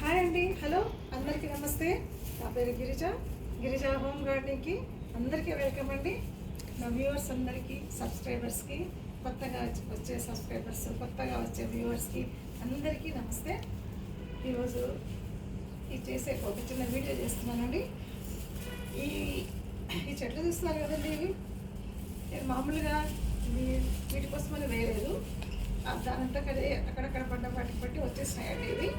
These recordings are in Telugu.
హాయ్ అండి, హలో అందరికీ నమస్తే. నా పేరు గిరిజ హోమ్ గార్డెనింగ్కి అందరికీ వెల్కమ్ అండి. నా వ్యూవర్స్ అందరికీ, సబ్స్క్రైబర్స్కి, కొత్తగా వచ్చే సబ్స్క్రైబర్స్, కొత్తగా వచ్చే వ్యూవర్స్కి అందరికీ నమస్తే. ఈరోజు చేసే ఒక చిన్న వీడియో చేస్తున్నానండి. ఈ చెట్లు చూస్తున్నారు కదండి, ఇవి నేను మామూలుగా వీటి కోసమని వేయలేదు. దానంతా అక్కడక్కడ పడ్డ వాటికి బట్టి వచ్చేసినాయండి ఇవి.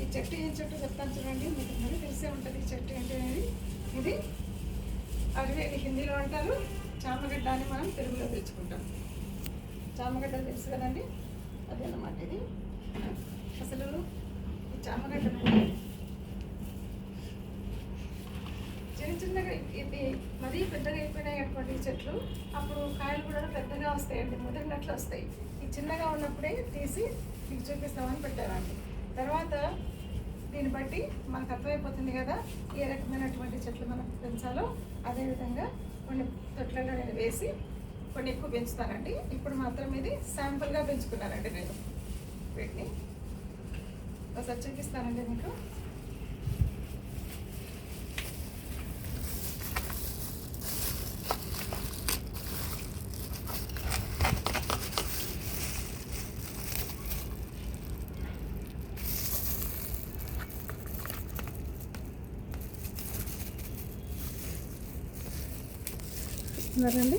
ఈ చెట్టు ఏం చెట్టు చెప్తాను చూడండి, మీకు మరి తెలిసే ఉంటుంది. ఈ చెట్టు ఏంటి అనేది, ఇది అరివేలి హిందీలో అంటారు, చామగడ్డ అని మనం తెలుగులో తెచ్చుకుంటాం. చామగడ్డ తెలుసు కదండి, అదే అన్నమాట ఇది. అసలు ఈ చామగడ్డ చిన్నగా ఇది మరీ పెద్దగా అయిపోయినాయి అనుకోండి ఈ చెట్లు, అప్పుడు కాయలు కూడా పెద్దగా వస్తాయండి, ముదిరినట్లు వస్తాయి. ఈ చిన్నగా ఉన్నప్పుడే తీసి మీకు చూపిస్తామని పెట్టారండి. తర్వాత దీన్ని బట్టి మనకు అర్థమైపోతుంది కదా ఏ రకమైనటువంటి చెట్లు మనం పెంచాలో. అదేవిధంగా కొన్ని తొట్లలో నేను వేసి కొన్ని ఎక్కువ పెంచుతానండి. ఇప్పుడు మాత్రం ఇది శాంపుల్గా పెంచుకున్నానండి నేను. వీటిని ఒకసారి చూపిస్తానండి మీకు. రండి,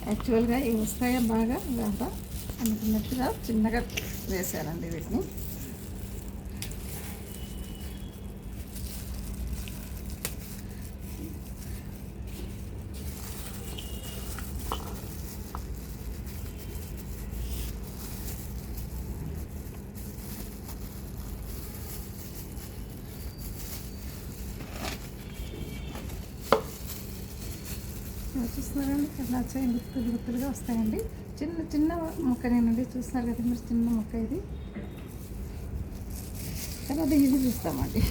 యాక్చువల్గా ఇవి వస్తాయా బాగా రాదా అనుకున్నట్టుగా చిన్నగా వేసానండి వీటిని. చూస్తున్నారండి ఎట్లా వచ్చాయి, గుత్తులుగా వస్తాయండి. చిన్న చిన్న మొక్కనేనండి, చూస్తున్నారు కదా మీరు, చిన్న మొక్క ఇది. తర్వాత ఇది చూస్తామండి.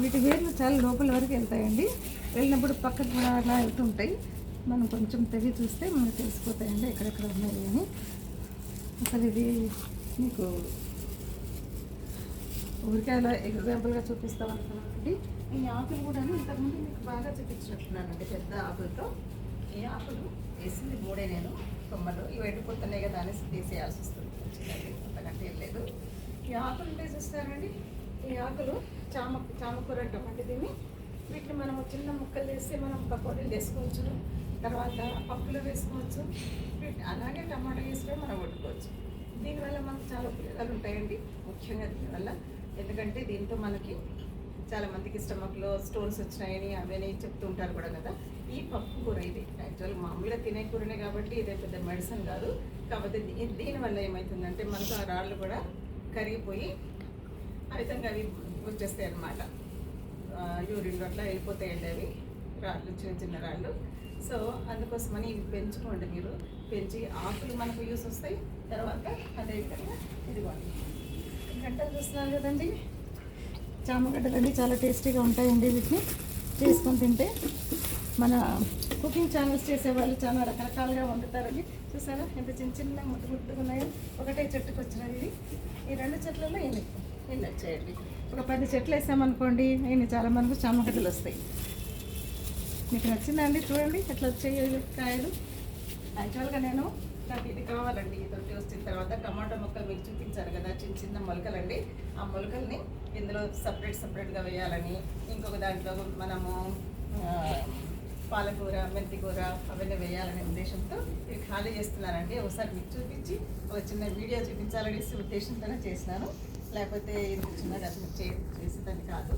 వీటి వేర్లు చాలా లోపల వరకు వెళ్తాయండి. వెళ్ళినప్పుడు పక్కకు కూడా అలా వెళ్తుంటాయి. మనం కొంచెం తెగి చూస్తే మనకు తెలిసిపోతాయండి ఎక్కడెక్కడ ఉన్నాయి అని. అసలు ఇది మీకు ఊరికే అలా ఎగ్జాంపుల్గా చూపిస్తాం అనుకున్నానండి. ఈ ఆకులు కూడా ఇంతకుముందు మీకు బాగా చూపించినట్టున్నానండి, పెద్ద ఆకులతో. ఈ ఆకులు వేసింది మూడే నేను కొమ్మలు. ఇవి ఎండిపోతున్నాయి కదా అనేసి తీసేయాల్సి వస్తుంది, అంతకంటే ఏం లేదు. ఈ ఆకులు ఉంటే చూస్తారండి, ఈ ఆకులు చామకూర అంటామండి దీన్ని. వీటిని మనము చిన్న ముక్కలు వేసి మనం పకోడీలు వేసుకోవచ్చు, తర్వాత పప్పులో వేసుకోవచ్చు. అలాగే టమాటా వేసుకొని మనం వండుకోవచ్చు. దీనివల్ల మనకు చాలా ఉపయోగాలు ఉంటాయండి, ముఖ్యంగా దీనివల్ల. ఎందుకంటే దీంతో మనకి చాలామందికి స్టమక్లో స్టోన్స్ వచ్చినాయని అవని చెప్తూ ఉంటారు కూడా కదా. ఈ పప్పు కూర ఇది యాక్చువల్గా మామూలుగా తినే కూరనే కాబట్టి ఇదే పెద్ద మెడిసిన్ కాదు. కాకపోతే దీనివల్ల ఏమవుతుందంటే మనకు ఆ రాళ్ళు కూడా కరిగిపోయి ఆ విధంగా అవి వచ్చేస్తాయి అన్నమాట. యూరిన్లో అట్లా వెళ్ళిపోతాయండి అవి రాళ్ళు, చిన్న చిన్న రాళ్ళు. సో అందుకోసమని ఇవి పెంచుకోండి మీరు. పెంచి ఆకులు మనకు యూస్ వస్తాయి. తర్వాత అదేవిధంగా ఇదిగోండి గంటలు చూస్తున్నారు కదండి, చామగడ్డలండి చాలా టేస్టీగా ఉంటాయండి. వీటిని చేసుకొని తింటే మన కుకింగ్ ఛానల్స్ చేసేవాళ్ళు చాలా రకరకాలుగా వండుతారండి. చూసారా ఎంత చిన్న చిన్న ముద్దుగా ఉన్నాయో. ఒకటే చెట్టుకు వచ్చినవి ఈ రెండు చెట్లలో ఎన్ని వచ్చాయండి. ఒక 10 చెట్లు వేసామనుకోండి, ఇన్ని చాలా మనకు చామగడ్డలు వస్తాయి. మీకు నచ్చిందండి, చూడండి ఎట్లా వచ్చాయి కాయలు. యాక్చువల్గా నేను నాకు ఇది కావాలండి, ఈ తొట్టి వచ్చిన తర్వాత టమాటా మొక్కలు మీకు చూపించారు కదా, చిన్న చిన్న మొలకలండి. ఆ మొలకల్ని ఇందులో సపరేట్గా వేయాలని, ఇంకొక దాంట్లో మనము పాలకూర, మెంతికూర అవన్నీ వేయాలనే ఉద్దేశంతో ఇవి ఖాళీ చేస్తున్నానండి. ఒకసారి మీకు చూపించి ఒక చిన్న వీడియో చూపించాలనేసి ఉద్దేశంతోనే చేసినాను. లేకపోతే ఇది చిన్నగా అసలు చేసేదాన్ని కాదు.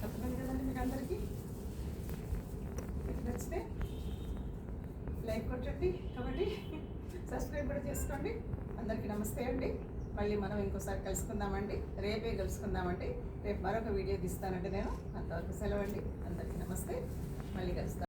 తప్పదండి కదండి మీకు అందరికీ. మీకు నచ్చితే లైక్ కొట్టండి, కాబట్టి సబ్స్క్రైబ్ కూడా చేసుకోండి. అందరికీ నమస్తే అండి. మళ్ళీ మనం ఇంకోసారి కలుసుకుందామండి. రేపే కలుసుకుందామండి. రేపు మరొక వీడియో తీస్తానండి నేను. అంతవరకు సెలవండి. అందరికీ నమస్తే. మళ్ళీ కలుస్తాను.